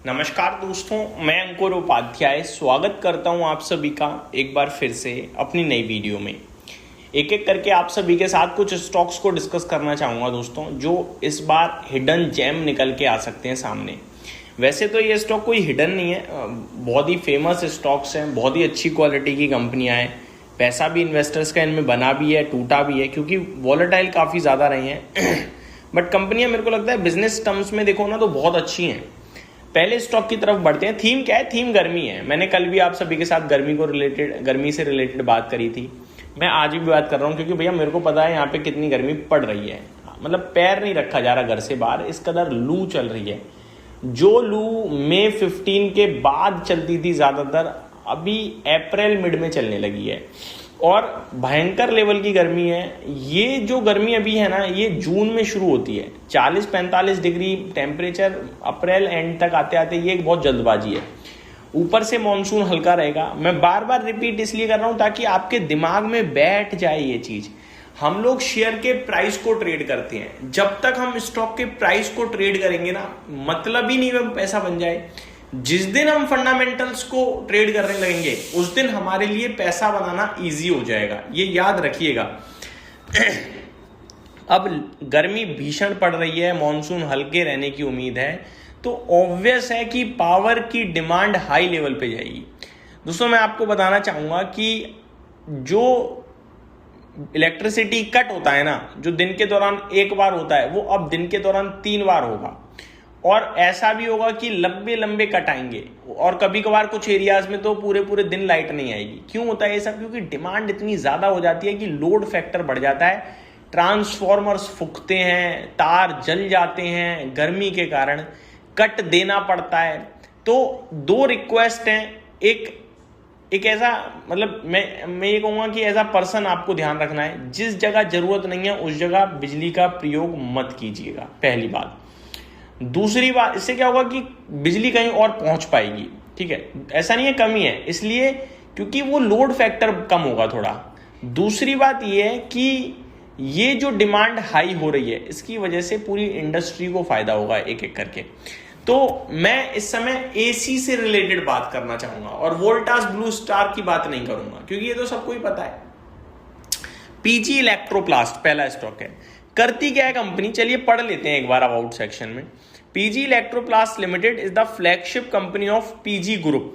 नमस्कार दोस्तों, मैं अंकुर उपाध्याय स्वागत करता हूं आप सभी का एक बार फिर से अपनी नई वीडियो में। एक एक करके आप सभी के साथ कुछ स्टॉक्स को डिस्कस करना चाहूँगा दोस्तों, जो इस बार हिडन जेम निकल के आ सकते हैं सामने। वैसे तो ये स्टॉक कोई हिडन नहीं है, बहुत ही फेमस स्टॉक्स हैं, बहुत ही अच्छी क्वालिटी की कंपनियाँ हैं। पैसा भी इन्वेस्टर्स का इनमें बना भी है, टूटा भी है, क्योंकि वॉलेटाइल काफ़ी ज़्यादा रही हैं। बट कंपनियाँ मेरे को लगता है बिजनेस टर्म्स में देखो ना तो बहुत अच्छी हैं। पहले स्टॉक की तरफ बढ़ते हैं। थीम क्या है? थीम गर्मी है। मैंने कल भी आप सभी के साथ गर्मी से रिलेटेड बात करी थी। मैं आज भी बात कर रहा हूँ, क्योंकि भैया मेरे को पता है यहाँ पे कितनी गर्मी पड़ रही है। मतलब पैर नहीं रखा जा रहा घर से बाहर, इस कदर लू चल रही है। जो लू मई 15 के बाद चलती थी ज्यादातर, अभी अप्रैल मिड में चलने लगी है और भयंकर लेवल की गर्मी है। ये जो गर्मी अभी है ना, ये जून में शुरू होती है। 40-45 डिग्री टेम्परेचर अप्रैल एंड तक आते आते ये एक बहुत जल्दबाजी है। ऊपर से मॉनसून हल्का रहेगा। मैं बार बार रिपीट इसलिए कर रहा हूं ताकि आपके दिमाग में बैठ जाए ये चीज। हम लोग शेयर के प्राइस को ट्रेड करते हैं। जब तक हम स्टॉक के प्राइस को ट्रेड करेंगे ना, मतलब ही नहीं है पैसा बन जाए। जिस दिन हम फंडामेंटल्स को ट्रेड करने लगेंगे उस दिन हमारे लिए पैसा बनाना इजी हो जाएगा, ये याद रखिएगा। अब गर्मी भीषण पड़ रही है, मॉनसून हल्के रहने की उम्मीद है, तो ऑब्वियस है कि पावर की डिमांड हाई लेवल पे जाएगी। दोस्तों मैं आपको बताना चाहूंगा कि जो इलेक्ट्रिसिटी कट होता है ना, जो दिन के दौरान एक बार होता है, वो अब दिन के दौरान 3 बार होगा। और ऐसा भी होगा कि लंबे लंबे कट आएंगे, और कभी कभार कुछ एरियाज में तो पूरे पूरे दिन लाइट नहीं आएगी। क्यों होता है ये सब? क्योंकि डिमांड इतनी ज्यादा हो जाती है कि लोड फैक्टर बढ़ जाता है, ट्रांसफॉर्मर्स फूकते हैं, तार जल जाते हैं, गर्मी के कारण कट देना पड़ता है। तो 2 रिक्वेस्ट हैं। एक ऐसा, मतलब मैं ये कहूंगा कि ऐसा पर्सन आपको ध्यान रखना है, जिस जगह जरूरत नहीं है उस जगह बिजली का प्रयोग मत कीजिएगा, पहली बात। दूसरी बात, इससे क्या होगा कि बिजली कहीं और पहुंच पाएगी, ठीक है। ऐसा नहीं है कमी है, इसलिए क्योंकि वो लोड फैक्टर कम होगा थोड़ा। दूसरी बात ये है कि ये जो डिमांड हाई हो रही है, इसकी वजह से पूरी इंडस्ट्री को फायदा होगा एक एक करके। तो मैं इस समय एसी से रिलेटेड बात करना चाहूंगा और वोल्टास ब्लू स्टार की बात नहीं करूंगा, क्योंकि ये तो सबको ही पता है। पीजी इलेक्ट्रोप्लास्ट पहला स्टॉक है। करती क्या है कंपनी, चलिए पढ़ लेते हैं एक बार अबाउट सेक्शन में। PG Electroplast limited is the flagship company of PG group.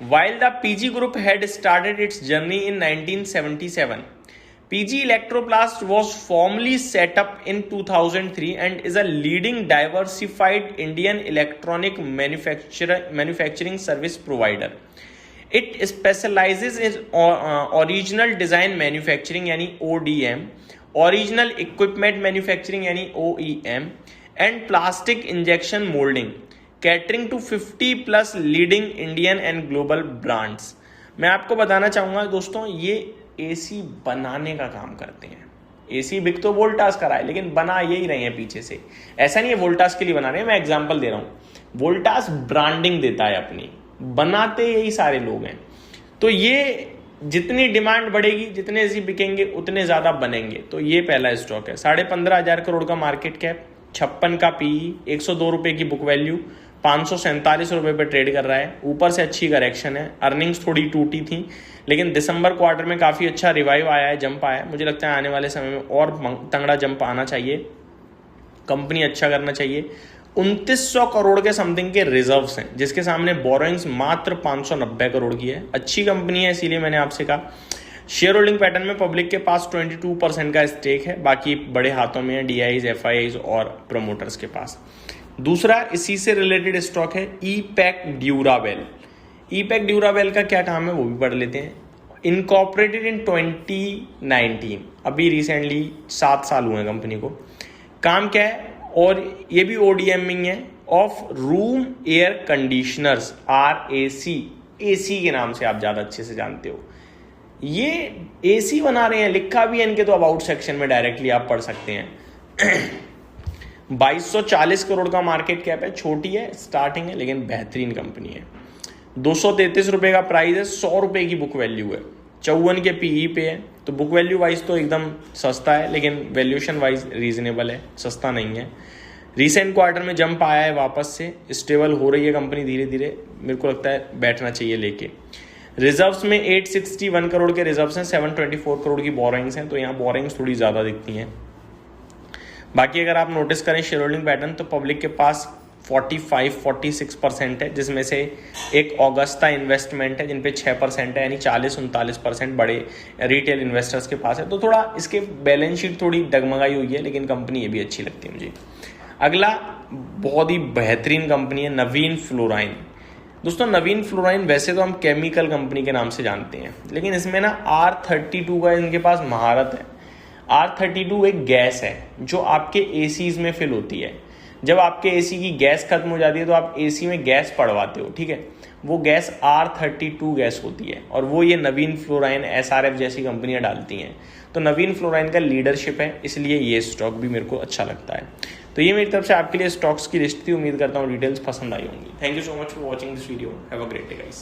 While the PG Group had started its journey in 1977, PG Electroplast was formally set up in 2003 and is a leading diversified Indian electronic manufacturing service provider. It specializes in original design manufacturing यानी ODM, original equipment manufacturing यानी OEM, and plastic injection molding, catering to 50+ leading Indian and global brands. मैं आपको बताना चाहूंगा दोस्तों, ये AC बनाने का काम करते हैं। एसी बिक तो वोल्टास करा है, लेकिन बना यही रहे हैं पीछे से। ऐसा नहीं है वोल्टास के लिए बना रहे हैं, मैं एग्जांपल दे रहा हूं। वोल्टास ब्रांडिंग देता है अपनी, बनाते यही सारे लोग हैं। तो ये जितनी डिमांड बढ़ेगी, जितने एसी बिकेंगे उतने ज्यादा बनेंगे। तो ये पहला स्टॉक है। 15,500 करोड़ का मार्केट कैप, 56 का पीई, 102 रुपए की बुक वैल्यू, 547 रुपए पे ट्रेड कर रहा है। ऊपर से अच्छी करेक्शन है। अर्निंग्स थोड़ी टूटी थी, लेकिन दिसंबर क्वार्टर में काफी अच्छा रिवाइव आया है, जंप आया है। मुझे लगता है आने वाले समय में और तंगड़ा जंप आना चाहिए, कंपनी अच्छा करना चाहिए। 2900 करोड़ के समथिंग के रिजर्व्स हैं, जिसके सामने बोरोइंग्स मात्र 590 करोड़ की है। अच्छी कंपनी है, इसीलिए मैंने आपसे कहा। शेयर होल्डिंग पैटर्न में पब्लिक के पास 22% का स्टेक है, बाकी बड़े हाथों में है, डीआईज, एफआईआईज और प्रोमोटर्स के पास। दूसरा इसी से रिलेटेड स्टॉक है ईपैक ड्यूरावेल। ईपैक ड्यूरावेल का क्या काम है वो भी पढ़ लेते हैं। इनकॉर्पोरेटेड इन 2019, अभी रिसेंटली 7 साल हुए हैं कंपनी को। काम क्या है, और ये भी ओडीएमिंग है, of room air conditioners, RAC, AC के नाम से आप ज्यादा अच्छे से जानते हो। ये एसी बना रहे हैं, लिखा भी है इनके तो अबाउट सेक्शन में, डायरेक्टली आप पढ़ सकते हैं। 2240 करोड़ का मार्केट कैप है, छोटी है, स्टार्टिंग है, लेकिन बेहतरीन कंपनी है। 233 रुपए का प्राइस है, 100 रुपए की बुक वैल्यू है, 54 के पीई पे है। तो बुक वैल्यू वाइज तो एकदम सस्ता है, लेकिन वैल्यूएशन वाइज रीजनेबल है, सस्ता नहीं है। रिसेंट क्वार्टर में जंप आया है, वापस से स्टेबल हो रही है कंपनी धीरे धीरे, मेरे को लगता है बैठना चाहिए लेके। रिजर्व्स में 861 करोड़ के रिजर्व्स हैं, 724 करोड़ की बोरोइंग्स हैं, तो यहाँ बोरोइंग्स थोड़ी ज़्यादा दिखती हैं। बाकी अगर आप नोटिस करें शेयर होल्डिंग पैटर्न, तो पब्लिक के पास 45-46% है, जिसमें से एक ऑगस्टा इन्वेस्टमेंट है जिन पे 6% है, यानी 40-39% बड़े रिटेल इन्वेस्टर्स के पास है। तो थोड़ा इसके बैलेंस शीट थोड़ी डगमगाई हुई है, लेकिन कंपनी ये भी अच्छी लगती है मुझे। अगला बहुत ही बेहतरीन कंपनी है नवीन फ्लोराइन। दोस्तों नवीन फ्लोराइन वैसे तो हम केमिकल कंपनी के नाम से जानते हैं, लेकिन इसमें ना R32 का इनके पास महारत है। R32 एक गैस है जो आपके एसीज में फिल होती है। जब आपके एसी की गैस खत्म हो जाती है तो आप एसी में गैस पड़वाते हो, ठीक है, वो गैस R32 गैस होती है, और वो ये नवीन फ्लोराइन SRF जैसी कंपनियां डालती हैं। तो नवीन फ्लोराइन का लीडरशिप है, इसलिए ये स्टॉक भी मेरे को अच्छा लगता है। तो ये मेरी तरफ से आपके लिए स्टॉक्स की लिस्ट थी। उम्मीद करता हूँ डिटेल्स पसंद आई होंगी। Thank you so much for watching this video. Have a great day guys.